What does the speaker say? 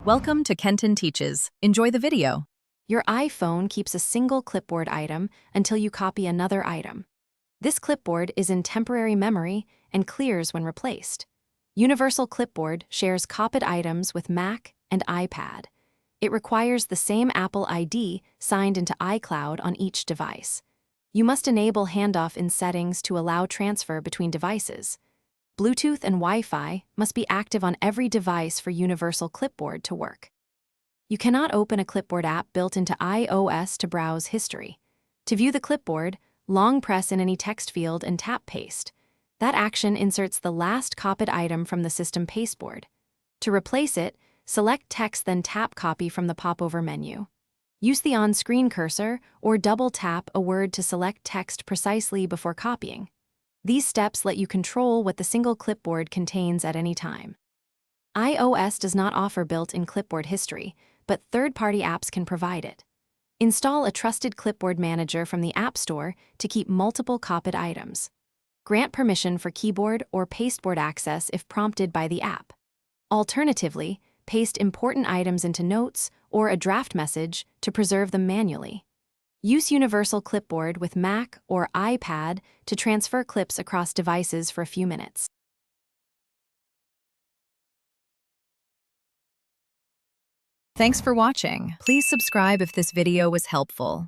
Welcome to Kenton Teaches. Enjoy the video. Your iPhone keeps a single clipboard item until you copy another item. This clipboard is in temporary memory and clears when replaced. Universal Clipboard shares copied items with Mac and iPad. It requires the same Apple ID signed into iCloud on each device. You must enable handoff in settings to allow transfer between devices. Bluetooth and Wi-Fi must be active on every device for Universal Clipboard to work. You cannot open a clipboard app built into iOS to browse history. To view the clipboard, long press in any text field and tap Paste. That action inserts the last copied item from the system pasteboard. To replace it, select Text then tap Copy from the popover menu. Use the on-screen cursor or double-tap a word to select text precisely before copying. These steps let you control what the single clipboard contains at any time. iOS does not offer built-in clipboard history, but third-party apps can provide it. Install a trusted clipboard manager from the App Store to keep multiple copied items. Grant permission for keyboard or pasteboard access if prompted by the app. Alternatively, paste important items into notes or a draft message to preserve them manually. Use Universal Clipboard with Mac or iPad to transfer clips across devices for a few minutes. Thanks for watching. Please subscribe if this video was helpful.